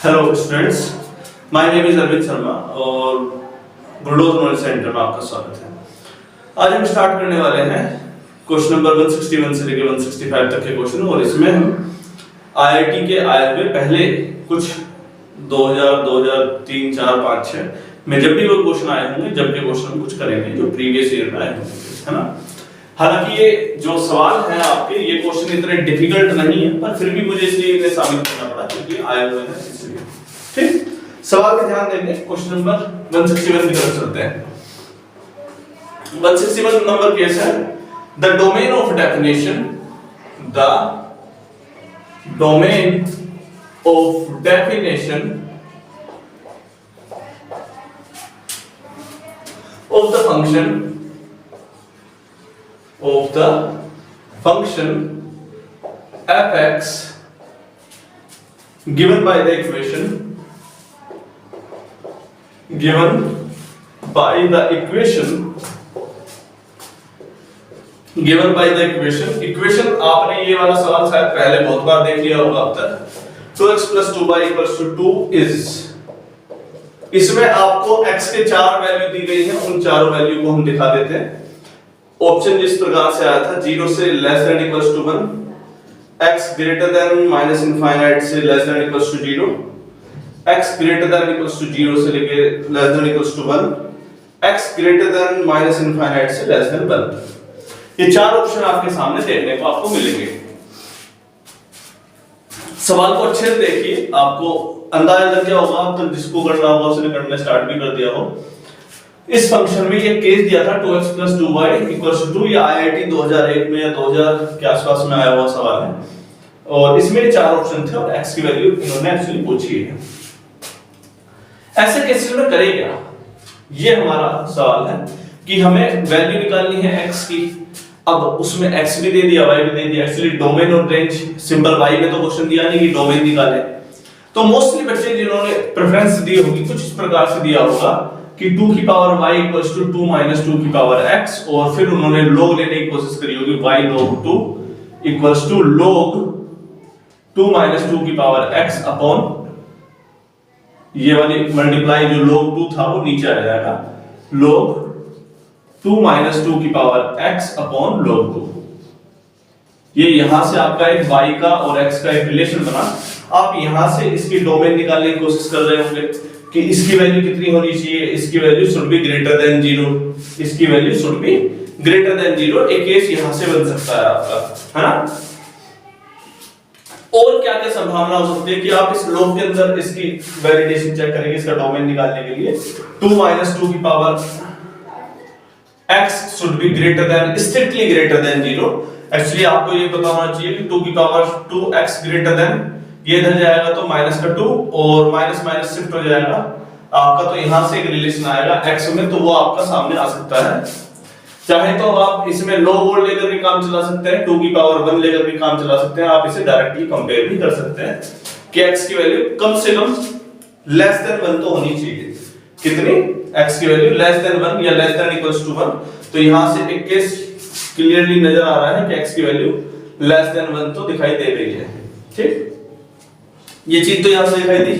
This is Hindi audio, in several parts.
Hello students, my name is Arvind Sharma और बुलडोज नॉलेज सेंटर में आपका स्वागत है। आज हम स्टार्ट करने वाले हैं क्वेश्चन नंबर 161 से लेकर 165 तक के क्वेश्चन, और इसमें हम आईआईटी के आए हुए पहले कुछ 2000, 2003, 4, 5, 6 में जब भी वो क्वेश्चन आए होंगे, जब के क्वेश्चन हम कुछ करेंगे जो प्रीवियस ईयर में आए होंगे, है ना। हालांकि ये जो सवाल है आपके, ये क्वेश्चन इतने डिफिकल्ट नहीं है, पर फिर भी मुझे इसलिए इन्हें शामिल करना पड़ा क्योंकि आए हुए हैं इसलिए। ठीक, सवाल पे ध्यान देंगे। क्वेश्चन नंबर 161 की तरफ चलते हैं। 161 नंबर केस है the domain of definition, the domain of definition of the function fx given by the equation equation आपने ये वाला सवाल शायद पहले बहुत बार देख लिया होगा अब तक। 2x + 2y = 2 इज, इसमें आपको x के 4 वैल्यू दी गई है, उन चारों वैल्यू को हम दिखा देते हैं। ऑप्शन जिस प्रकार से आया था 0 से less than equals to 1, x greater than minus infinite से less than equals to 0, x greater than equals to 0 से लेके less than equals to 1, x greater than minus infinite से लेस देन 1। ये चार ऑप्शन आपके सामने देखने को आपको मिलेंगे। सवाल को अच्छे से देखिए, आपको अंदाजा लग गया होगा, अब तक जिसको करना होगा उसने करना स्टार्ट भी कर दिया हो। इस फंक्शन में ये केस दिया था 2x + 2y = 2, ये आईआईटी 2001 में या 2000 के आसपास में आया हुआ सवाल है, और इसमें चार ऑप्शन थे और x की वैल्यू इन्होंने एक्चुअली पूछी है। ऐसे केसेस में करें क्या, ये हमारा सवाल है कि हमें वैल्यू निकालनी है x की। अब उसमें x भी दे दिया, y भी दे दिया, एक्चुअली डोमेन और रेंज सिंपल y में तो क्वेश्चन दिया नहीं कि डोमेन निकाले। तो मोस्टली बच्चे जिन्होंने प्रेफरेंस दी होगी कुछ इस प्रकार से दिया होगा कि 2 की पावर y = 2 - 2 की पावर x, और फिर उन्होंने log लेने की कोशिश करी होगी y log 2 = log 2 - 2 की पावर x अपॉन ये वाली मल्टीप्लाई, जो log 2 था वो नीचे आ जाएगा, log 2 - 2 की पावर x अपॉन log 2। ये यहां से आपका एक y का और x का एक रिलेशन बना। आप यहां से इसकी डोमेन निकालने की कोशिश कर रहे होंगे कि इसकी वैल्यू कितनी होनी चाहिए, इसकी value should be greater than 0, इसकी value should be greater than 0। एक केस यहां से बन सकता है आपका, है ना। और क्या क्या संभावना हो सकती है कि आप इस लॉग के अंदर इसकी वैलिडेशन चेक करेंगे, इसका डोमेन निकालने के लिए 2 - 2 की power x should be greater than, strictly greater than 0। Actually आपको ये पता होना चाहिए कि 2 की पावर 2x ग्रेटर देन, ये इधर जाएगा तो माइनस का 2 और माइनस माइनस शिफ्ट हो जाएगा आपका, तो यहां से एक रिलेशन आएगा x में, तो वो आपका सामने आ सकता है। चाहे तो आप इसमें लो वोल्ट लेकर भी काम चला सकते हैं, 2 की पावर 1 लेकर भी काम चला सकते हैं, आप इसे डायरेक्टली कंपेयर भी कर सकते हैं कि x की वैल्यू कम से कम लेस देन 1 तो होनी चाहिए। कितनी? x की वैल्यू लेस देन 1 या लेस देन इक्वल्स टू 1। तो यहां से एक केस क्लियरली नजर आ रहा है कि x की वैल्यू लेस देन 1 तो दिखाई दे रही है। ठीक, ये चीज तो यहां से दिखाई दी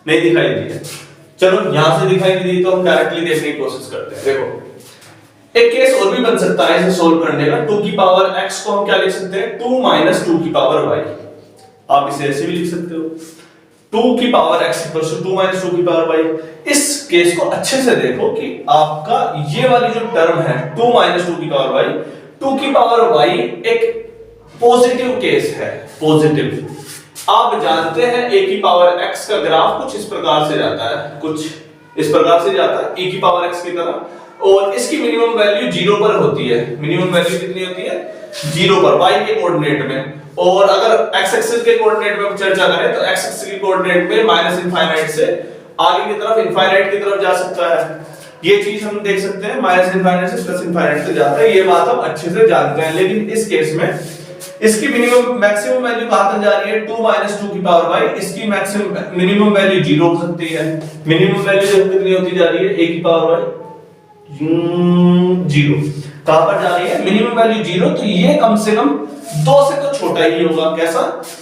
नहीं, दिखाई दी है। चलो यहां से दिखाई नहीं दी तो हम डायरेक्टली देखने की कोशिश करते हैं। देखो एक केस और भी बन सकता है इसे सोल्व करने का। 2 की पावर x को हम क्या लिख सकते हैं, 2 - 2 की पावर y। आप इसे ऐसे भी लिख सकते हो, 2 की पावर x = 2 - 2 की पावर y। इस केस को अच्छे से देखो कि आपका ये वाली जो टर्म है 2 - 2 की पावर y, 2 की पावर y एक पॉजिटिव केस है, पॉजिटिव। आप जानते हैं a की पावर x का ग्राफ कुछ इस प्रकार से जाता है, कुछ इस प्रकार से जाता है a की पावर x की तरह, और इसकी मिनिमम वैल्यू 0 पर होती है। मिनिमम वैल्यू कितनी होती है? 0 पर, y के कोऑर्डिनेट में। और अगर x एक्सिस के कोऑर्डिनेट में चर्चा करें तो x एक्सिस के कोऑर्डिनेट में माइनस इनफाइनाइट से आगे की तरफ इनफाइनाइट की तरफ जा सकता है। ये चीज हम देख सकते हैं, माइनस इनफाइनाइट से प्लस इनफाइनाइट तक जाता है, ये बात हम अच्छे से जानते हैं। लेकिन इस केस में इसकी मिनिमम मैक्सिमम वैल्यू कहां तक जा रही है, 2 - 2 की पावर y। इसकी मैक्सिमम मिनिमम वैल्यू 0 हो सकती है। मिनिमम वैल्यू जब कितनी होती जा रही है, a की पावर y 0। कहां पर जा रही है, मिनिमम वैल्यू 0, तो ये कम से कम 2 से तो छोटा ही होगा। कैसा?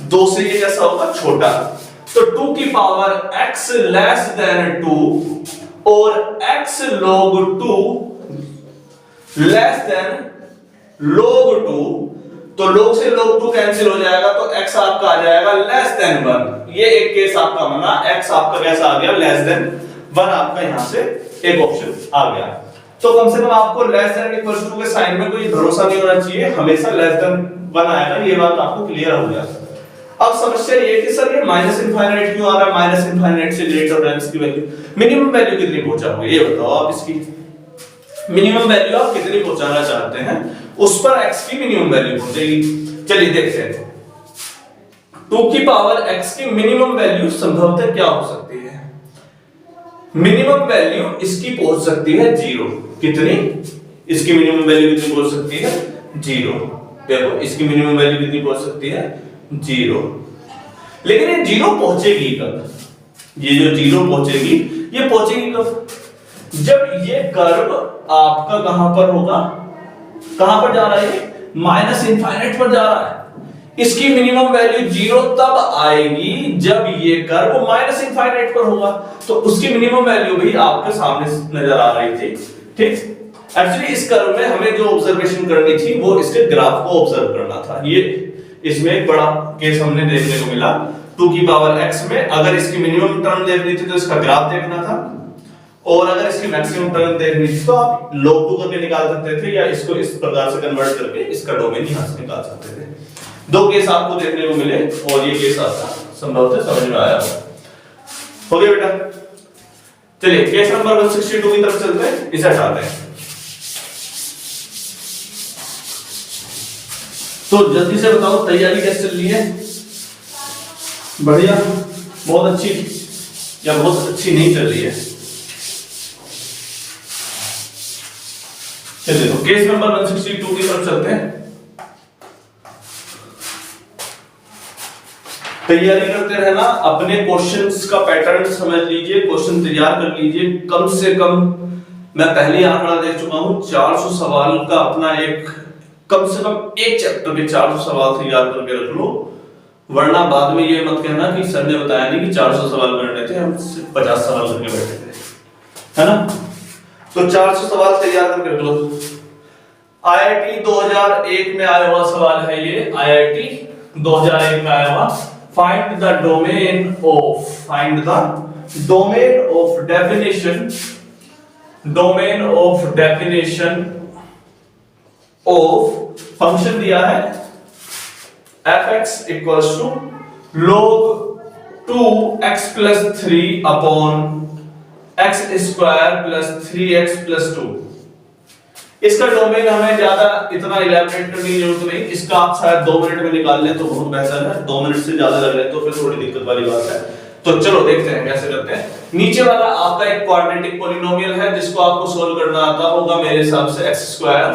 2 से ये कैसा होगा, छोटा। तो 2 की पावर x लेस देन 2 और x log 2 less than log 2, तो log से log 2 कैंसिल हो जाएगा, तो x आपका आ जाएगा लेस देन 1। ये एक केस आपका बना, x आपका कैसा आ गया, लेस देन 1 आपका यहां से एक ऑप्शन आ गया। तो कम से कम आपको लेस देन इक्वल टू के साइन में कोई भरोसा नहीं होना चाहिए, हमेशा लेस देन 1 आएगा, ये बात आपको क्लियर हो गया। अब समस्या ये कि सर ये माइनस इनफाइनाइट क्यों आ रहा है, माइनस इनफाइनाइट से ग्रेटर देन इसकी वैल्यू, मिनिमम वैल्यू कितनी पहुंचाओगे ये बताओ आप, इसकी मिनिमम वैल्यू आप कितनी पहुंचाना चाहते हैं, उस पर x की मिनिमम वैल्यू पहुंचेगी। चलिए देखते हैं 2 की पावर x की मिनिमम वैल्यू संभवतः क्या हो सकती है। मिनिमम वैल्यू इसकी पहुंच सकती है 0। कितनी, इसकी मिनिमम वैल्यू कितनी पहुंच सकती है, 0। देखो इसकी मिनिमम वैल्यू कितनी पहुंच सकती है, 0। लेकिन ये 0 पहुंचेगी कब, ये जो 0 पहुंचेगी ये पहुंचेगी कब, जब ये कर्व आपका कहां पर होगा, कहां पर जा रहा है, माइनस इनफाइनाइट पर जा रहा है। इसकी मिनिमम वैल्यू 0 तब आएगी जब ये कर्व माइनस इनफाइनाइट पर होगा, तो उसकी मिनिमम वैल्यू भी आपके सामने नजर आ रही थी। ठीक, एक्चुअली इस कर्व में हमें जो ऑब्जर्वेशन करनी थी वो इसके ग्राफ को ऑब्जर्व करना था। ये इसमें एक बड़ा केस हमने देखने को मिला, 2 की पावर x में अगर इसकी मिनिमम टर्म देखनी थी तो इसका ग्राफ देखना था, और अगर इसकी मैक्सिमम टर्म देखनी थी तो आप log 2 करके निकाल सकते थे, या इसको इस प्रकार से कन्वर्ट करके इसका डोमेन यहां से निकाल सकते थे। 2 केस आपको देखने को मिले और ये केस आपका संभवतः समझ में आया हो गया बेटा। चलिए केस नंबर 162 की तरफ चलते हैं, इसे हटाते हैं। तो जल्दी से बताओ तैयारी कैसे चल रही है, बढ़िया, बहुत अच्छी या बहुत अच्छी नहीं चल रही है। चलिए तो केस नंबर 162 की तरफ चलते हैं। तैयारी करते रहना, अपने क्वेश्चंस का पैटर्न समझ लीजिए, क्वेश्चन तैयार कर लीजिए। कम से कम मैं पहले ही आंकड़ा दे चुका हूं, 400 सवाल का अपना एक, कम से कम एक चैप्टर के 400 सवाल तैयार करके रख लो, वरना बाद में ये मत कहना कि सर ने बताया नहीं कि 400 सवाल करने थे, हम सिर्फ 50 सवाल करके बैठे थे, है ना। तो 400 सवाल तैयार करके रख लो। आईआईटी 2001 में आया हुआ सवाल है ये, आईआईटी 2001 में आया हुआ, find the domain of definition of function दिया है fx equals to log 2x plus 3 upon x square plus 3x plus 2। इसका डोमेन हमें ज्यादा इतना इलैबोरेट करने की जरूरत नहीं, इसका आप शायद 2 मिनट में निकाल लें तो बहुत बेहतर है, 2 मिनट से ज्यादा लग रहे हैं तो फिर थोड़ी दिक्कत वाली बात है। तो चलो देखते हैं कैसे करते हैं। नीचे वाला आपका एक क्वाड्रेटिक पॉलिनोमियल है जिसको आपको सोल्व करना आता होगा मेरे हिसाब से, x स्क्वायर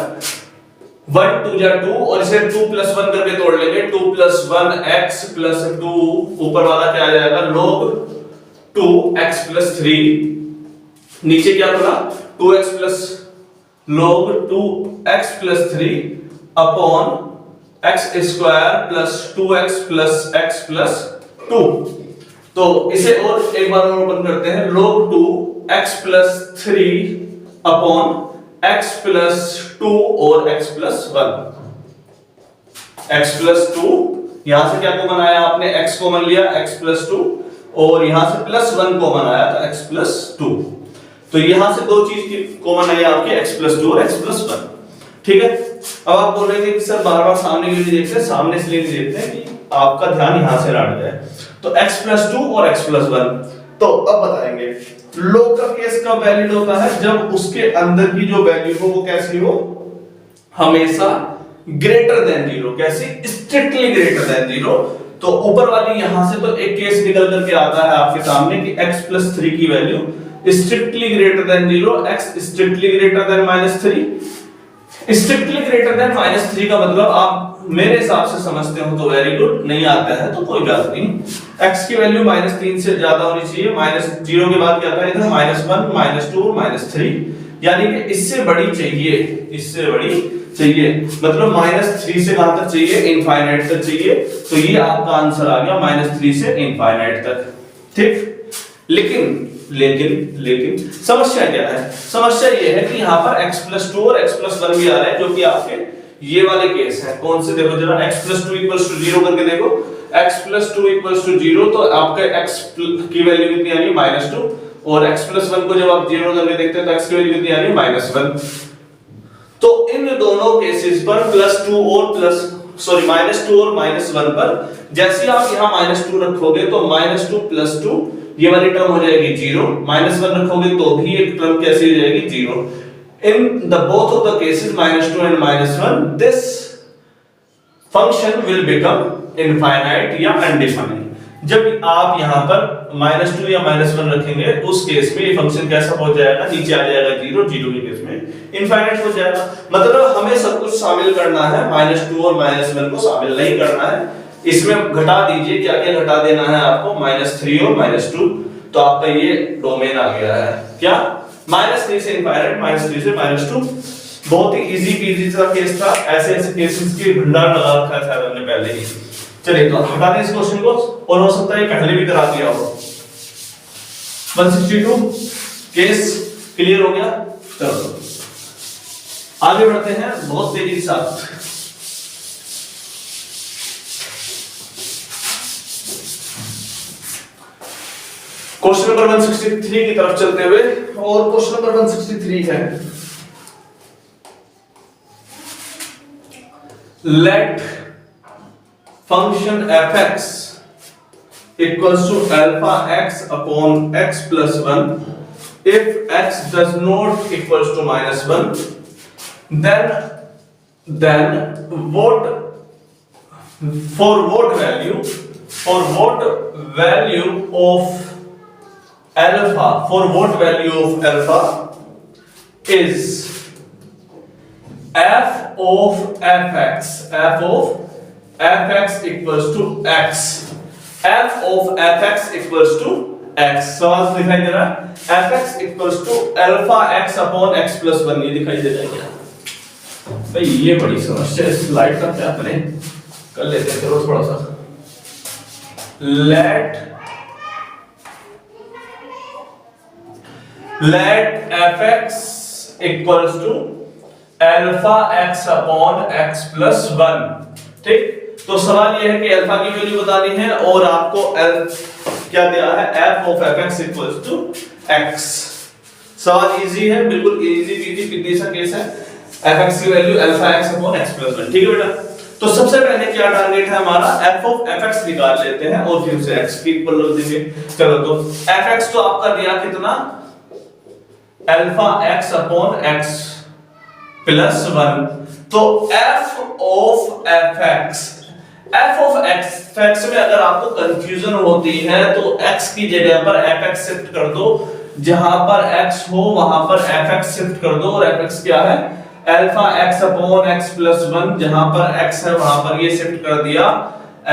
1 2 जा 2 और इसे 2 + 1 करके तोड़ लेंगे, 2 + 1 x + 2, ऊपर वाला क्या आ जाएगा log 2x + 3, नीचे क्या होगा 2x + log 2x + 3 upon x square plus 2x + x + 2। तो इसे और एक बार और ओपन करते हैं, log 2x + 3 अपॉन x + 2 और x + 1। x + 2 यहां से क्या कॉमन आया, आपने x कॉमन लिया, x + 2 और यहां से +1 कॉमन आया तो x + 2। तो यहां से दो चीज की कॉमन आई आपके x + 2 और x + 1। ठीक है, अब आप बोल रहे थे कि सर बार-बार सामने के लिए देखते हैं, सामने इसलिए नहीं देखते हैं कि आपका ध्यान यहां से हट जाए। तो x + 2 और x + 1, तो अब बताएंगे log का केस कब वैलिड होता है, जब उसके अंदर की जो वैल्यू हो वो कैसी हो, हमेशा ग्रेटर देन 0। कैसी, स्ट्रिक्टली ग्रेटर देन 0। तो ऊपर वाली यहां से तो एक केस निकल करके आता है आपके सामने कि x + 3 की value strictly greater than 0, x strictly greater than -3। Strictly greater than -3 का मतलब आप मेरे हिसाब से समझते हो तो वेरी गुड, नहीं आता है तो कोई बात नहीं। x की वैल्यू -3 से ज्यादा होनी चाहिए, -0 के बाद क्या था इधर -1 -2 -3, यानी कि इससे बड़ी चाहिए, इससे बड़ी चाहिए, मतलब -3 से कहां तक चाहिए, इनफाइनाइट तक चाहिए। तो ये आपका आंसर आ गया -3 से इनफाइनाइट तक। ठीक, लेकिन समस्या क्या है? समस्या ये है कि यहाँ पर x+2 और x+1 भी आ रहे हैं, जो कि आपके ये वाले केस है। कौन से? देखो जरा, x+2 = 0 करके देखो, x+2 = 0, तो आपके x की वैल्यू कितनी आ रही है, -2, और x+1 को जब आप 0 करके देखते हैं तो x की वैल्यू कितनी आ रही है, -1। तो इन दोनों केसेस पर -2 और -1 पर जैसे आप यहाँ -2 रखोगे तो -2 + 2 ये वाली टर्म हो जाएगी 0, -1 रखोगे तो भी एक टर्म कैसी हो जाएगी, 0। In the both of the cases -2 and -1 this function will become infinite या अनडिफाइंड। जब आप यहाँ पर -2 या -1 रखेंगे उस केस में ये फंक्शन कैसा हो जाएगा, नीचे आ जाएगा 0, 0 के केस में इनफाइनाइट हो जाएगा। मतलब हमें सब कुछ शामिल करना है, -2 और -1 को शामिल नहीं करना है। इसमें घटा दीजिए, क्या क्या घटा देना है आपको, -3 और -2, तो आपका ये डोमेन आ गया है क्या, -3 से इनफाइनाइट, -3 से -2। बहुत ही इजी पीजी सा केस था। ऐसे केसेस की भंडार लगा रखा था हमने पहले ही। चलिए तो हटा दें इस क्वेश्चन को, और हो सकता है पहले भी करा दिया हो। 162 केस क्लियर हो गया। चलो आगे बढ़ते हैं बहुत तेजी के साथ। क्वेश्चन नंबर 163 की तरफ चलते हुए, और क्वेश्चन नंबर 163 है, let function fx equals to alpha x upon x plus 1 if x does not equals to -1, then what for what value of alpha is f of fx equals to x, f of fx equals to x। सवाल दिखाई दे रहा है, fx equals to alpha x upon x plus 1, ये दिखाई दे रहा है क्या भाई? ये बड़ी समस्या है, स्लाइड का क्या करें, कर लेते हैं चलो थोड़ा सा। let fx equals to alpha x upon x plus 1। ठीक, तो सवाल यह है कि अल्फा की वैल्यू बतानी है और आपको क्या दिया है, f of fx equals to x। सवाल इजी है, बिल्कुल इजी पीजी सा केस है। fx की value alpha x upon x plus 1। ठीक है बेटा, तो सबसे पहले क्या टारगेट है हमारा, f of fx निकाल लेते हैं और फिर उसे x की इक्वल रख देंगे। चलो तो fx तो आपका दिया कितना, alpha x upon x plus 1। तो f of fx में अगर आपको कंफ्यूजन होती है तो x की जगह पर fx शिफ्ट कर दो, जहां पर x हो वहां पर fx शिफ्ट कर दो, और fx क्या है, alpha x upon x plus 1, जहां पर x है वहां पर ये शिफ्ट कर दिया,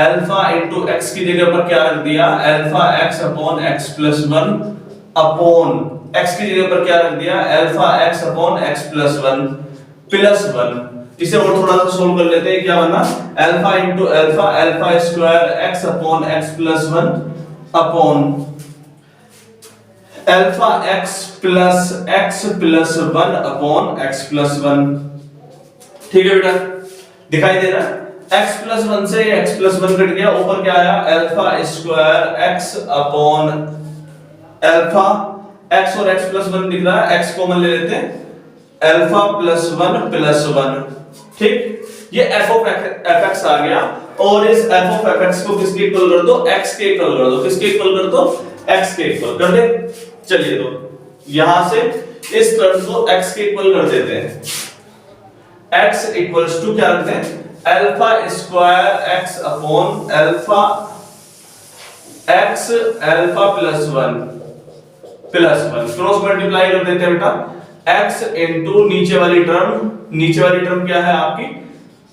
अल्फा into x की जगह पर क्या रख दिया, alpha x upon x plus 1 upon x की जगह पर क्या रख दिया, alpha x upon x plus 1 plus 1। इसे और थोड़ा सा सोल्व कर लेते हैं, क्या बना, alpha into alpha, alpha square x upon x plus 1 upon alpha x plus 1 upon x plus 1। ठीक है बेटा, दिखाई दे रहा है, x प्लस 1 से x प्लस 1 कट गया, ऊपर क्या आया, alpha square x upon alpha, x और x प्लस 1 दिख रहा है, x कॉमन ले लेते हैं, अल्फा प्लस 1 प्लस 1। ठीक, ये f ऑफ fx आ गया, और इस f ऑफ fx को किसके इक्वल कर दो, x के इक्वल कर दो। किसके इक्वल कर दो, x के इक्वल कर दे। चलिए तो यहां से इस टर्म को x के इक्वल कर देते हैं, x इक्वल्स टू क्या रखते हैं, alpha square x upon alpha x alpha plus 1 cross multiply कर देते हैं बेटा, x इनटू नीचे वाली टर्म क्या है आपकी,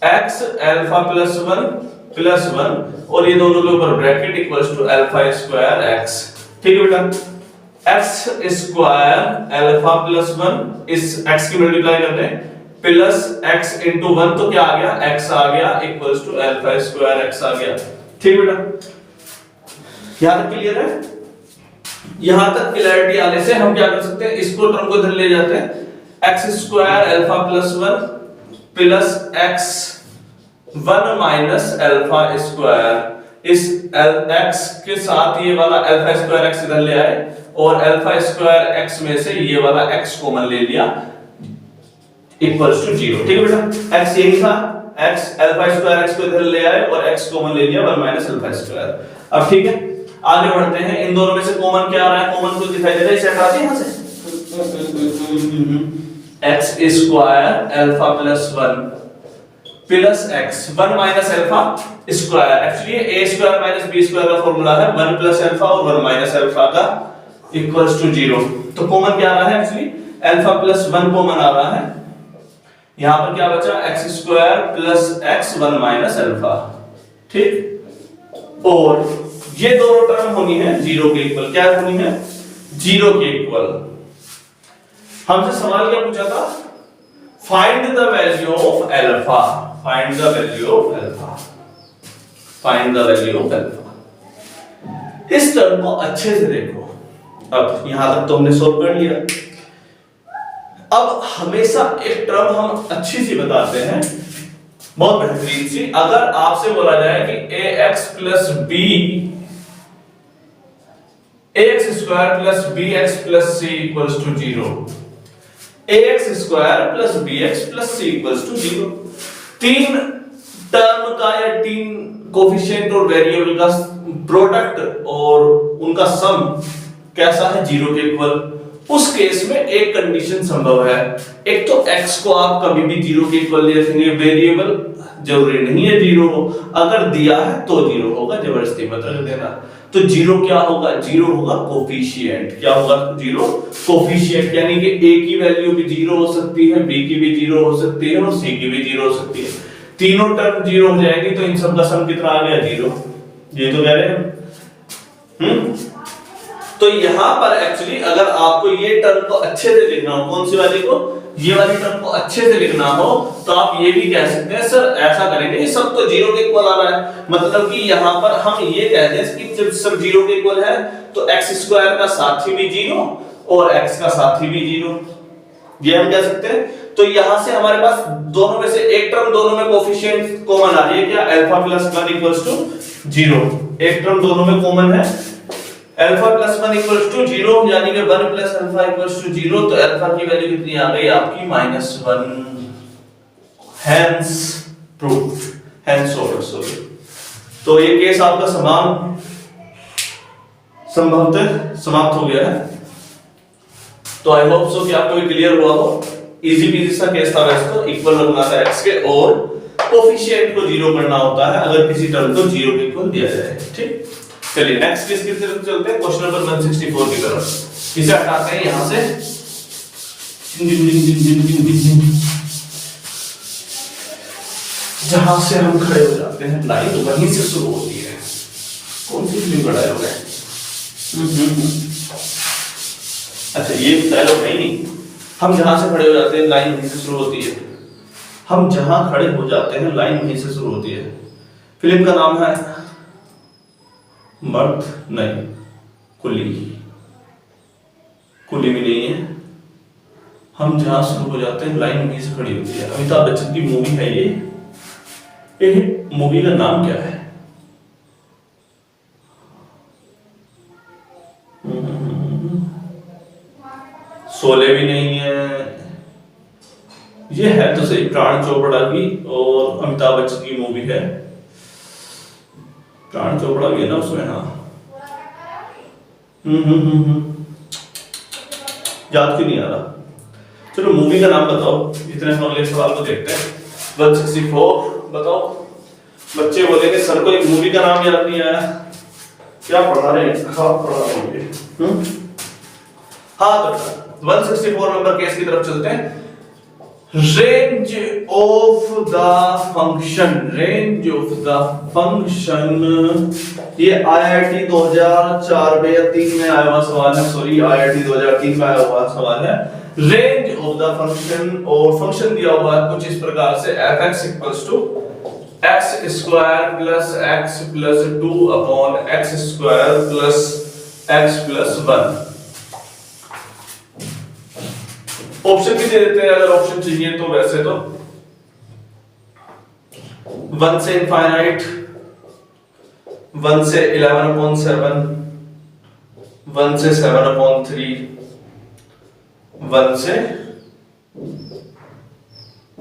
x अल्फा प्लस 1 और ये दोनों के ऊपर bracket equals to alpha square x। ठीक है बेटा, x स्क्वायर अल्फा प्लस 1, इस x की मल्टीप्लाई करते हैं, प्लस x इंटू 1 तो क्या आ गया, x आ गया equals to alpha square x आ गया। ठीक बेटा, यहां तक क्लियर है? यहां तक क्लैरिटी आने से हम क्या कर सकते हैं, इसको टर्म को इधर ले जाते हैं, x square alpha plus 1 plus x 1 minus alpha square, इस x के साथ ये वाला अल्फा स्क्वायर x इधर ले आए और अल्फा स्क्वायर x में से ये वाला x कॉमन ले लिया इक्वल्स टू 0। ठीक है बेटा, x यही था, x अल्फा स्क्वायर x को इधर ले आए और x कॉमन ले लिया 1 माइनस अल्फा स्क्वायर। अब ठीक है, आगे बढ़ते हैं, इन दोनों में से कॉमन क्या आ रहा है, कॉमन कुछ दिखाई दे रहा है, इसे हटा दें यहां से, x square alpha plus 1 plus x 1 minus alpha square, actually a square minus b square का फार्मूला है 1 प्लस अल्फा और 1 माइनस अल्फा का इक्वल्स टू 0। तो कॉमन क्या आ रहा है, एक्चुअली अल्फा प्लस 1 कॉमन आ रहा है, यहां पर क्या बचा x square plus x 1 minus alpha. ठीक, और ये दोनों टर्म होनी है 0 के इक्वल, क्या होनी है, 0 के इक्वल। हमसे सवाल क्या पूछा था, find the value of alpha, find the value of alpha, find the value of alpha. इस टर्म को अच्छे से देखो, अब यहां तक तो हमने सोल्व कर लिया। अब हमेशा एक टर्म हम अच्छी सी बताते हैं, बहुत बेहतरीन सी। अगर आपसे बोला जाए कि ax plus b, ax square plus bx plus c equals to 0, ax square plus bx plus c equals to 0, तीन टर्म का या तीन कोफिशिएंट और वेरिएबल का प्रोडक्ट और उनका सम कैसा है, 0 के इक्वल। उस केस में एक कंडीशन संभव है, एक तो x को आप कभी भी 0 के इक्वल ले लेंगे, वेरिएबल जरूरी नहीं है 0 हो, अगर दिया है तो 0 होगा, जबरदस्ती मत रख देना। तो 0 क्या होगा, 0 होगा कोफिशिएंट, क्या होगा 0 कोफिशिएंट, यानी कि a की वैल्यू भी 0 हो सकती है, b की भी 0 हो सकती है और c की भी 0 हो सकती है। तीनों टर्म 0 हो जाएगी तो इन सब का सम कितना आ गया, 0। ये तो कह रहे हैं तो यहां पर एक्चुअली अगर आपको ये टर्म को अच्छे से लिखना हो, कौन सी वाली को, ये वाली टर्म को अच्छे से लिखना हो, तो आप ये भी कह सकते हैं सर ऐसा करेंगे, ये सब तो 0 के इक्वल आ रहा है, मतलब कि यहां पर हम ये कहते हैं कि जब सब 0 के इक्वल है तो x स्क्वायर का साथी भी 0 और x का साथी भी 0, ये हम कह सकते हैं। तो यहां से हमारे पास दोनों में से एक टर्म दोनों में कोफिशिएंट कॉमन आ रही है, क्या, अल्फा प्लस 1 इक्वल्स टू 0, एक टर्म दोनों में कॉमन है, अल्फा प्लस 1 इक्वल्स टू 0, यानी कि 1 प्लस अल्फा इक्वल्स टू 0, तो अल्फा की वैल्यू कितनी आ गई आपकी -1, hence proof, hence solve. Sorry, तो ये केस आपका समान संभवतः समाप्त हो गया है। तो आई होप सो कि आपको ये क्लियर हुआ हो, इजी पीजी सा केस था वैसे तो, इक्वल रखना था x के और कोफिशिएंट को 0 करना होता है अगर किसी टर्म को 0 के इक्वल दिया जाए। ठीक, चलिए नेक्स्ट केस की तरफ चलते हैं, क्वेश्चन नंबर 164 की तरफ। इसे हटाते हैं यहां से, जहां से हम खड़े हो जाते हैं लाइन वहीं से शुरू होती है। कौन सी फिल्म खड़ा हो गया, अच्छा ये डायलॉग नहीं, हम जहां से खड़े हो जाते हैं लाइन वहीं से शुरू होती है, हम जहां खड़े हो जाते हैं लाइन वहीं से शुरू होती है। फिल्म का नाम है मर्द नहीं, कुली, कुली भी नहीं है, हम जहां शुरू हो जाते हैं लाइन वहीं से खड़ी होती है। अमिताभ बच्चन की मूवी है ये मूवी का नाम क्या है, शोले भी नहीं है, ये है तो सही प्राण चोपड़ा की और अमिताभ बच्चन की मूवी है, प्राण चोपड़ा भी है ना उसमें, हाँ याद क्यों नहीं आ रहा, चलो मूवी का नाम बताओ, इतने हम अगले सवाल को देखते हैं। 164 बताओ, बच्चे बोलेंगे सर को एक मूवी का नाम याद नहीं आया, क्या पढ़ा रहे हैं, हाँ पढ़ा रहे हैं। हाँ बेटा 164 नंबर केस की तरफ चलते हैं। Range of the function, range of the function, ये आईआईटी 2004 में या 3 में आया हुआ सवाल है, सॉरी आईआईटी 2003 में आया हुआ सवाल है। रेंज ऑफ द फंक्शन, और फंक्शन दिया हुआ है कुछ इस प्रकार से fx equals to x square plus x plus 2 upon x square plus x plus 1। Option भी दे देते हैं अगर ऑप्शन चाहिए तो। वैसे तो 1 से इनफाइनाइट, 1 से 11/7, 1 से 7/3, 1 से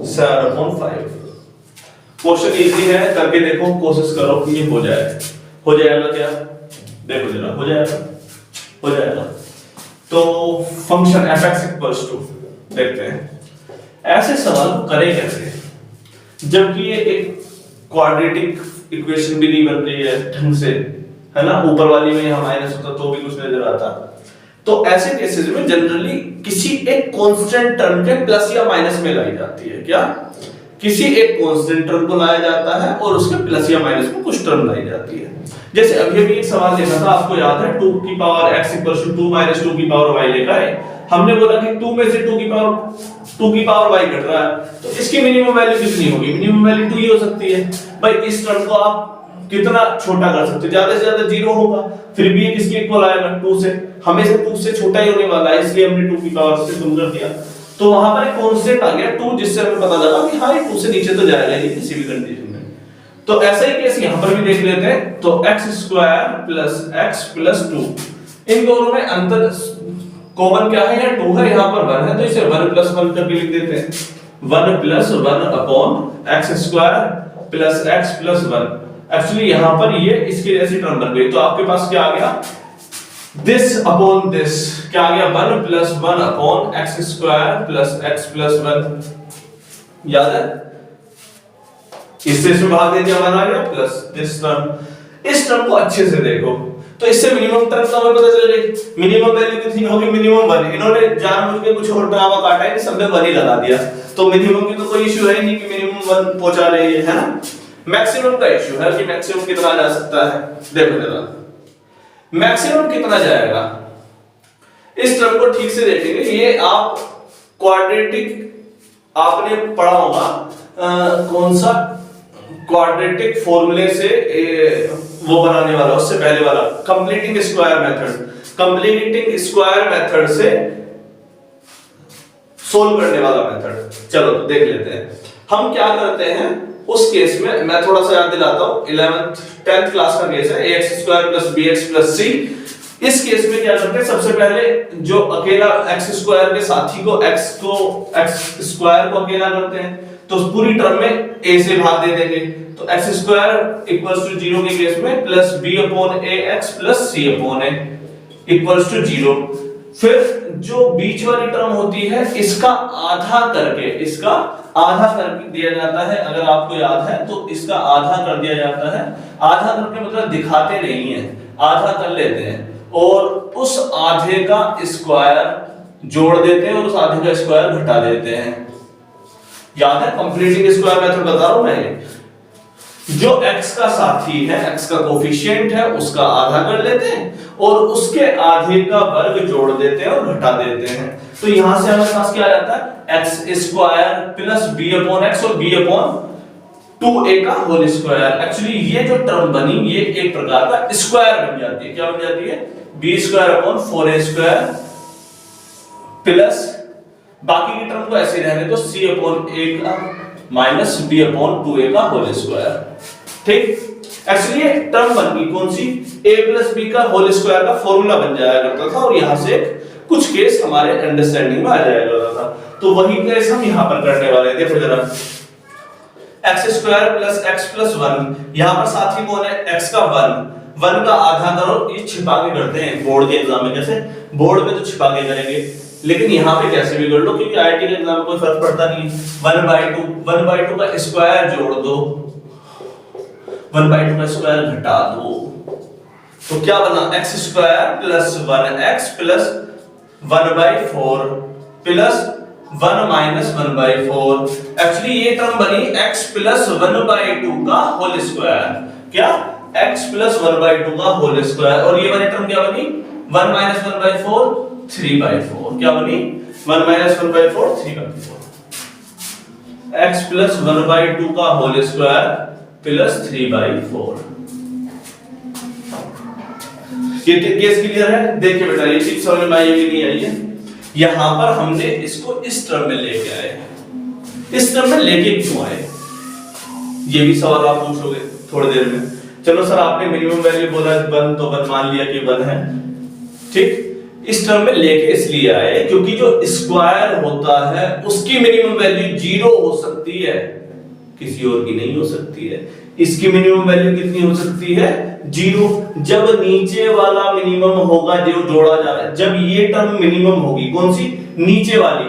7/5। क्वेश्चन इजी है, करके देखो, कोशिश करो कि ये हो जाए। हो जाएगा क्या? देखो जरा, हो जाएगा, हो जाएगा। तो फंक्शन fx इक्वल्स टू, देखते हैं ऐसे सवाल करें कैसे, जबकि ये एक क्वाड्रेटिक इक्वेशन भी नहीं बन रही है ढंग से, है ना। ऊपर वाली में यहां माइनस होता तो भी कुछ नजर आता। तो ऐसे केसेस में जनरली किसी एक कांस्टेंट टर्म के प्लस या माइनस में लाई जाती है। क्या? किसी एक कांस्टेंट टर्म को लाया जाता है और उसके प्लस या माइनस में कुछ टर्म लाई जाती है। जैसे अभी भी एक सवाल देखा था, आपको याद है, 2 की power x equals to 2 minus 2 की पावर y लिखा है। हमने बोला कि 2 में से 2 की पावर y घट रहा है, तो इसकी मिनिमम वैल्यू कितनी होगी? मिनिमम वैल्यू 2 ही हो सकती है। भाई इस टर्म को आप कितना छोटा कर सकते हो? ज्यादा से ज्यादा 0 होगा, फिर भी ये किसके इक्वल आएगा? 2 से। हमेशा 2 से छोटा ही होने वाला है, इसलिए हमने 2 की पावर से गुणा कर दिया। तो वहां पर एक कांस्टेंट आ गया 2, जिससे हमें पता चला कि हाँ ये 2 से नीचे तो जाएगा ही किसी भी कंडीशन में। तो ऐसा ही केस यहां पर भी देख लेते हैं। तो x square plus x plus 2, इन दोनों में अंतर कॉमन क्या है? यहाँ 2 है, यहाँ पर 1 है, तो इसे 1 प्लस 1 करके लिख देते हैं। 1 plus 1 upon x square plus x plus 1। Actually यहां पर ये इसकी जैसी टर्म बन गई, तो आपके पास क्या आ गया? दिस अपॉन दिस, क्या आ गया? 1 plus 1 upon x square plus x plus 1। याद है? इससे इसमें भाग दे दिया, 1 आ गया प्लस दिस टर्म। इस टर्म को अच्छे से देखो, तो इससे मिनिमम टर्म का हमें पता चल गई। मिनिमम वैल्यू कितनी होगी? मिनिमम 1। इन्होंने जानबूझ के कुछ और ड्रामा काटा है कि सब में 1 ही लगा दिया, तो मिनिमम की तो कोई इशू है नहीं कि मिनिमम 1 पहुंचा रही है ना। मैक्सिमम का इशू है कि मैक्सिमम कितना जा सकता है। देखो जरा, मैक्सिमम कितना जाएगा, इस टर्म को ठीक से देखेंगे। ये आप क्वाड्रेटिक आपने पढ़ा होगा, कौन सा क्वाड्रेटिक फॉर्मूले से वो बनाने वाला, उससे पहले वाला completing square method. Completing square method से सोल्व करने वाला मेथड। चलो तो देख लेते हैं हम क्या करते हैं उस केस में। मैं थोड़ा सा याद दिलाता हूं, 11th 10th क्लास का केस है, ax square plus bx plus c। इस केस में क्या करते हैं? सबसे पहले जो अकेला x स्क्वायर के साथी को x स्क्वायर को अकेला करते हैं, तो पूरी टर्म में a से भाग दे देंगे। तो x स्क्वायर इक्वल्स टू 0 के केस में plus b upon ax plus c upon a equals to 0। फिर जो बीच वाली टर्म होती है इसका आधा करके दिया जाता है। अगर आपको याद है तो इसका आधा कर दिया जाता है। आधा करके मतलब दिखाते नहीं है, आधा कर लेते हैं और उस आधे का स्क्वायर जोड़ देते हैं और उस आधे का स्क्वायर घटा देते हैं। याद है? कंप्लीटिंग स्क्वायर मेथड बता रहा हूं मैं। जो x का साथी है, x का कोफिशिएंट है, उसका आधा कर लेते हैं और उसके आधे का वर्ग जोड़ देते हैं और घटा देते हैं। तो यहां से हमारे पास क्या आ जाता है? x square plus b upon x और b अपॉन 2a का होल स्क्वायर। एक्चुअली ये जो टर्म बनी ये एक प्रकार का स्क्वायर बन जाती है। क्या बन जाती है? b square upon 4a square plus बाकी की टर्म को ऐसे रहने तो c अपॉन a का माइनस b अपॉन 2a का होल स्क्वायर। ठीक, एक्चुअली ये टर्म बन गई कौन सी? a प्लस b का होल स्क्वायर का फॉर्मूला बन जाया करता था और यहां से कुछ केस हमारे अंडरस्टैंडिंग में आ जाया करता था। तो वही केस हम यहां पर करने वाले हैं। देखो जरा, x square plus x plus 1, यहां पर साथी कौन है? x का 1 का आधा करो। ये छिपा के करते हैं बोर्ड के एग्जाम में। कैसे? बोर्ड में तो छिपा के करेंगे, लेकिन यहां पे कैसे भी कर लो क्योंकि आईआईटी के एग्जाम में कोई फर्क पड़ता नहीं। 1/2 का स्क्वायर जोड़ दो, 1/2 का स्क्वायर घटा दो, तो क्या बना? x square plus 1x plus 1/4 plus 1 minus 1/4। Actually ये टर्म बनी x प्लस 1/2 का होल स्क्वायर। क्या? x प्लस 1/2 का होल स्क्वायर। और ये वाली टर्म क्या बनी? 1 माइनस 1/4 3/4। क्या बनी? 1 माइनस 1/4 3/4। x प्लस 1/2 का होल स्क्वायर प्लस 3/4। ये केस क्लियर है? देखिए बेटा, ये चीज समझ में आई कि नहीं आई है? यहां पर हमने इसको इस टर्म में लेके आए। इस टर्म में लेके क्यों आए, ये भी सवाल आप पूछोगे थोड़ी देर में। चलो सर, आपने मिनिमम वैल्यू बोला 1, तो 1 मान लिया कि 1 है, ठीक। इस टर्म में लेके इसलिए आए क्योंकि जो स्क्वायर होता है उसकी मिनिमम वैल्यू 0 हो सकती है, किसी और की नहीं हो सकती है। इसकी मिनिमम वैल्यू कितनी हो सकती है? 0। जब नीचे वाला मिनिमम होगा जो जोड़ा जा रहा है, जब ये टर्म मिनिमम होगी, कौन सी? नीचे वाली,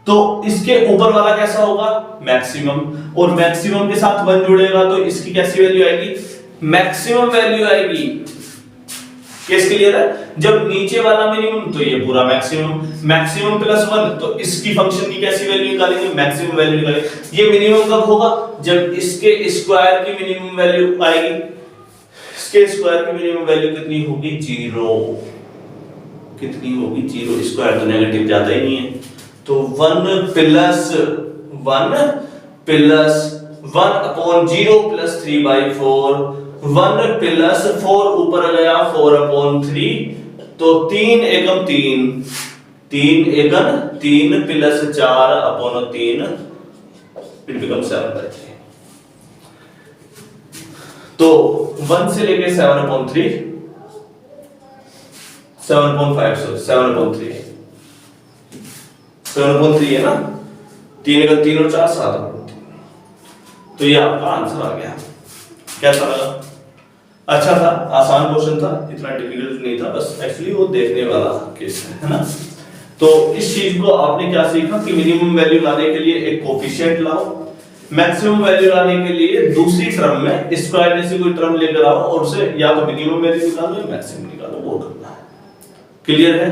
तो इसके ऊपर वाला कैसा होगा? मैक्सिमम। और मैक्सिमम के साथ 1 जुड़ेगा तो इसकी कैसी वैल्यू आएगी? मैक्सिमम वैल्यू आएगी। केस क्लियर है? जब नीचे वाला मिनिमम तो ये पूरा मैक्सिमम, मैक्सिमम प्लस 1 तो इसकी फंक्शन की कैसी वैल्यू निकालेंगे? मैक्सिमम वैल्यू निकालेंगे। ये मिनिमम कब होगा? जब इसके स्क्वायर की मिनिमम वैल्यू आएगी। इसके स्क्वायर की मिनिमम वैल्यू कितनी होगी? 0। कितनी होगी? 0। स्क्वायर तो नेगेटिव जाता ही नहीं है, तो 1 प्लस 1 अपॉन 0 प्लस 3/4। 1 प्लस 4 ऊपर गया 4 अपॉन 3, तो 3 एकम 3, 3 एकम 3 प्लस 4 अपॉन 3, इट बिकम 7/3। तो 1 से लेके 7 अपॉन 3, 7.5 7/3, 7/3 है ना। 3 एकम 3 और 4 7/3। तो ये आपका आंसर आ गया। कैसा लगा? अच्छा था, आसान क्वेश्चन था, इतना डिफिकल्ट नहीं था, बस एक्चुअली वो देखने वाला केस है ना। तो इस चीज को आपने क्या सीखा कि मिनिमम वैल्यू लाने के लिए एक कोफिशिएंट लाओ, मैक्सिमम वैल्यू लाने के लिए दूसरी टर्म में स्क्वायर जैसी कोई टर्म लेकर आओ और उसे या तो मिनिमम वैल्यू निकालो या मैक्सिमम निकालो, वो करना है। क्लियर है?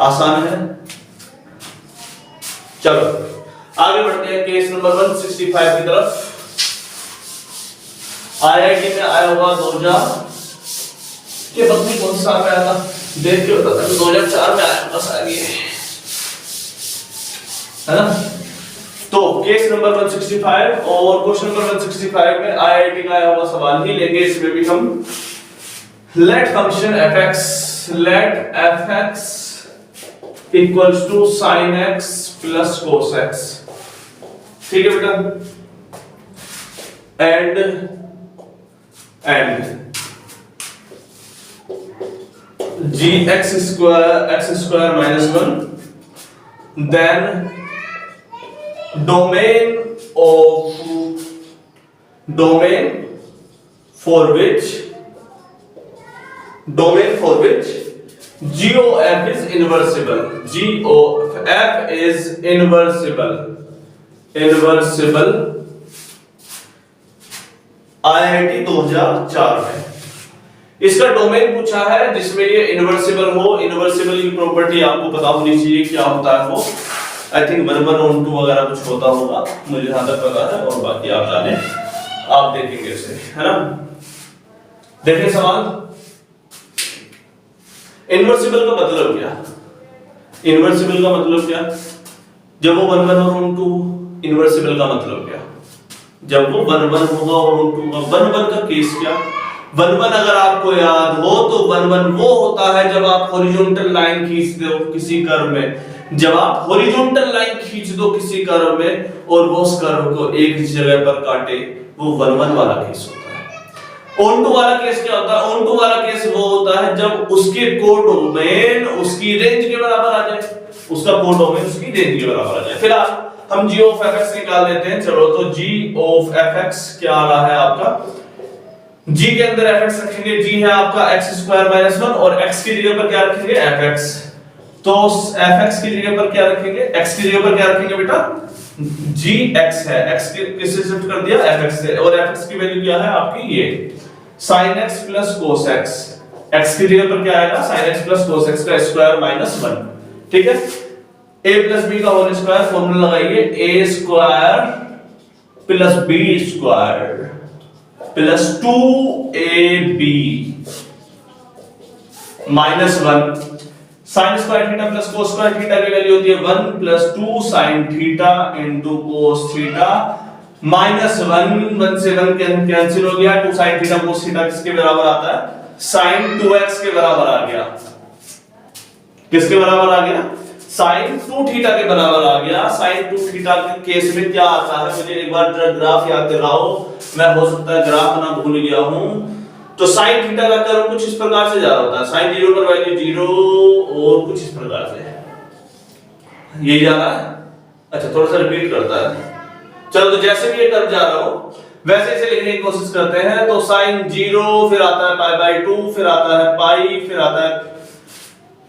आसान है। चलो आगे बढ़ते हैं केस नंबर 165 की तरफ। आईआईटी में आया हुआ 2000 के वक्त में कौन सा आया था देख के बता, 2004 में आया बस आ गया है ना। तो केस नंबर 165 और क्वेश्चन नंबर 165 में आईआईटी का आया हुआ सवाल ही लेंगे। इसमें भी हम let function fx equals to sin x plus cos x, ठीक है बेटा। And x square minus 1, then domain for which g of f is inversible, g of f is inversible IIT 2004 में इसका डोमेन पूछा है जिसमें ये इनवर्सिबल हो। इनवर्सिबल की प्रॉपर्टी आपको पता होनी चाहिए, क्या होता है वो। आई थिंक 1/2 वगैरह कुछ होता होगा, मुझे जहां तक पता है, और बाकी आप जाने, आप देखेंगे इसे, है ना। देखिए सवाल, इनवर्सिबल का मतलब क्या? इनवर्सिबल का मतलब क्या? जब वो 1/2, इनवर्सिबल का मतलब क्या? जब वो 1/1 होगा और 2 का 1/1 का केस क्या? 1/1 अगर आपको याद हो तो 1/1 वो होता है जब आप हॉरिजॉन्टल लाइन खींच दो किसी कर्व में, जब आप हॉरिजॉन्टल लाइन खींच दो किसी कर्व में और वो उस कर्व को एक जगह पर काटे, वो 1/1 वाला केस होता है। ऑन टू वाला केस क्या होता है? ऑन टू वाला केस वो होता है जब उसके कोडोमेन उसकी रेंज के बराबर आ जाए, उसका कोडोमेन उसकी रेंज के बराबर आ जाए। फिर हम g of fx निकाल लेते हैं। चलो, तो g of fx क्या आ रहा है आपका? g के अंदर fx रखेंगे, g है आपका x² - 1 और x की जगह पर क्या रखेंगे? fx। तो fx की जगह पर क्या रखेंगे? x की जगह पर क्या रखेंगे बेटा? gx है, x किससे शिफ्ट कर दिया? fx से। और fx की वैल्यू क्या है आपकी? ये sin x plus cos x। x की जगह पर क्या आएगा? sin x plus cos x का स्क्वायर -1, ठीक है। a प्लस बी का होल स्क्वायर, फॉर्मूला लगाइए, a square plus B square plus 2ab minus 1 sine square theta plus cos square theta की वैल्यू होती है 1 plus 2 sine theta into cos theta minus 1 से 1 कैंसिल हो गया, 2 साइन थीटा कोस थीटा किसके बराबर आता है? साइन 2x के बराबर आ गया। किसके बराबर आ गया? साइन 2 थीटा के बराबर आ गया। साइन 2 थीटा के केस में क्या आता है, मुझे एक बार जरा ग्राफ याद दिलाओ, मैं हो सकता है ग्राफ ना भूल गया हूं। तो साइन थीटा का कर्व कुछ इस प्रकार से जा रहा होता है, साइन 0 पर वैल्यू 0 और कुछ इस प्रकार से ये जा रहा है। अच्छा थोड़ा सा रिपीट करता है, चलो तो जैसे भी ये कर्व जा रहा हो वैसे इसे लिखने की कोशिश करते हैं। तो साइन 0 फिर आता है पाई बाय 2 फिर आता है पाई फिर आता है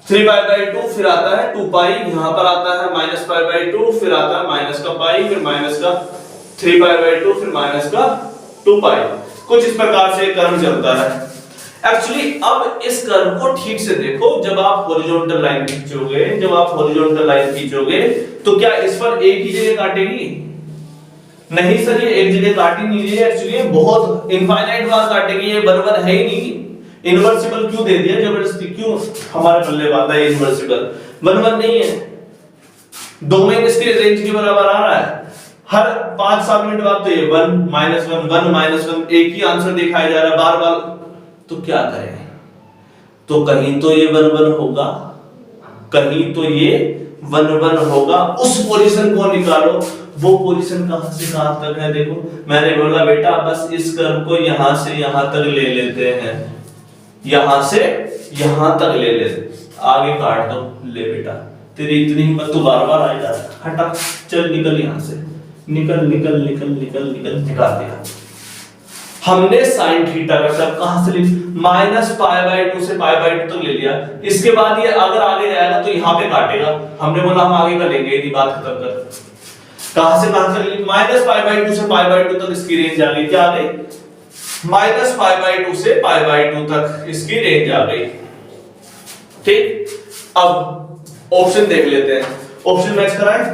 3 पाई बाय 2 फिर आता है 2 पाई, यहां पर आता है माइनस पाई बाय 2 फिर आता है माइनस का पाई फिर माइनस का 3 पाई बाय 2 फिर माइनस का 2 पाई, कुछ इस प्रकार से कर्व चलता है। एक्चुअली अब इस कर्व को ठीक से देखो, जब आप हॉरिजॉन्टल लाइन खींचोगे, जब आप हॉरिजॉन्टल लाइन खींचोगे तो क्या इस पर एक ही जगह काटेगी? नहीं सर, ये एक जगह काटी नहीं रही है, एक्चुअली बहुत इनफाइनाइट बार काटेगी, ये बराबर है ही नहीं। इनवर्सिबल क्यों दे दिया जबरदस्ती, क्यों हमारे पल्ले बात है इनवर्सिबल? बराबर नहीं है, डोमेन इसके रेंज के बराबर आ रहा है। हर 5-7 मिनट बाद तो ये 1 -1 1 -1 एक ही आंसर दिखाया जा रहा है बार बार, तो क्या करें? तो कहीं तो ये 1 1 होगा, कहीं तो ये 1 1 होगा, उस पोजीशन को निकालो। वो पोजीशन कहां से कहां तक है? देखो मैंने बोला बेटा बस इस कर्व को यहां से यहां तक ले लेते हैं, यहां से यहां तक ले लेते, आगे काट दो। ले बेटा तेरी इतनी हिम्मत तो बार बार आ जा, हटा, चल निकल यहां से, निकल निकल निकल निकल निकल, निकाल दिया हमने। साइन थीटा का कर्व कहां से माइनस पाई बाय 2 से पाई बाय 2 तक ले लिया। इसके बाद ये अगर आगे जाएगा तो यहां पे काटेगा, हमने बोला हम आगे का लेंगे, यदि बात खत्म कर। कहां से कहां से? माइनस पाई बाय 2 से पाई बाय 2 तक इसकी रेंज आ गई, क्या आ गई? माइनस पाई बाय 2 से पाई बाय 2 तक इसकी रेंज आ गई। ठीक, अब ऑप्शन देख लेते हैं, ऑप्शन मैच कराएं।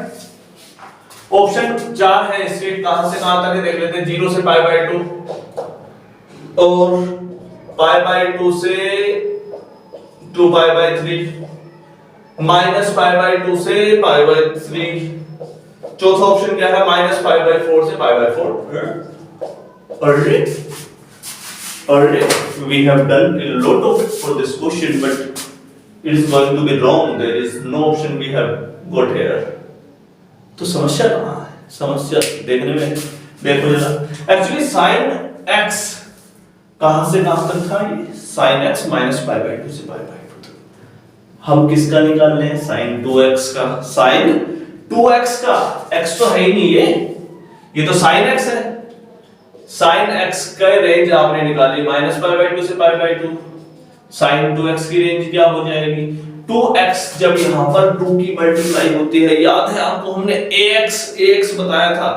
ऑप्शन 4 है इसके, कहां से कहां तक है देख लेते हैं। 0 से पाई बाय 2 और पाई बाय 2 से 2 pi by 3, minus pi by 2 से पाई बाय 3। चौथा ऑप्शन क्या है? माइनस पाई बाय 4 से पाई बाय 4। अरे अरे, we have done a lot of for this question, but it is going to be wrong. There is no option we have got here. तो समस्या कहां है? समस्या देखने में देखो जरा। एक्चुअली साइन x कहां से कहां तक था? ये sine x minus pi by 2 से पाई बाय 2 तक। हम किसका निकाल लें? साइन 2x का। साइन 2x का, x तो है ही नहीं, ये तो साइन x है। साइन x का रेंज आपने निकाली माइनस पाई बाय 2 से पाई बाय 2। साइन 2x की रेंज क्या हो जाएगी? 2x जब यहां पर 2 की मल्टीप्लाई होती है, याद है आपको हमने ax बताया था,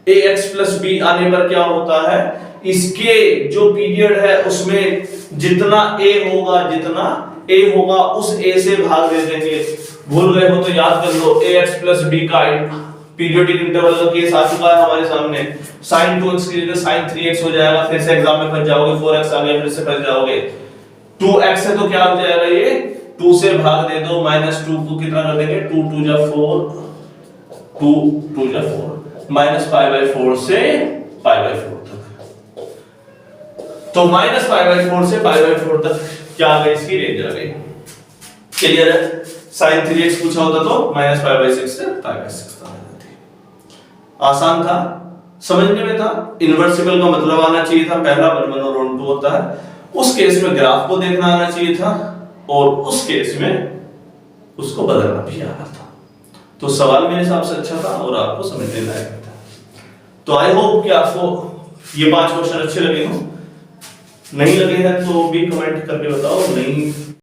ax प्लस b आने पर क्या होता है? इसके जो पीरियड है उसमें जितना a होगा, जितना a होगा उस a से भाग दे देंगे। भूल गए हो तो याद कर लो, ax प्लस b का पीरियोडिक इंटरवल का केस आ चुका है हमारे सामने। sin 2x की जगह sin 3x हो जाएगा, फिर से एग्जाम में फंस जाओगे, 4x आ गया फिर से फंस जाओगे। 2x है तो क्या हो जाएगा? ये 2 से भाग दे दो, -2 को कितना कर देंगे? 2 2 जा 4, 2 2 जा 4, माइनस पाई बाय 4 से पाई बाय 4 तक। तो माइनस पाई बाय 4 से पाई बाय 4 तक क्या आ गई? इसकी रेंज आ गई। क्लियर है? sin 3x पूछा होता तो माइनस पाई बाय 6 से पाई बाय 6 तक आ जाती। आसान था, समझने में था। इन्वर्सिबल का मतलब आना चाहिए था, पहला 1 1 और 1 2 होता है। उस केस में ग्राफ को देखना आना चाहिए था, और उस केस में उसको बदलना भी आना था। तो सवाल मेरे हिसाब से अच्छा था और आपको समझने लायक था। तो आई होप कि आपको ये 5 क्वेश्चन अच्छे लगे हों। नहीं लगे हैं तो भी कमेंट करके बताओ। नहीं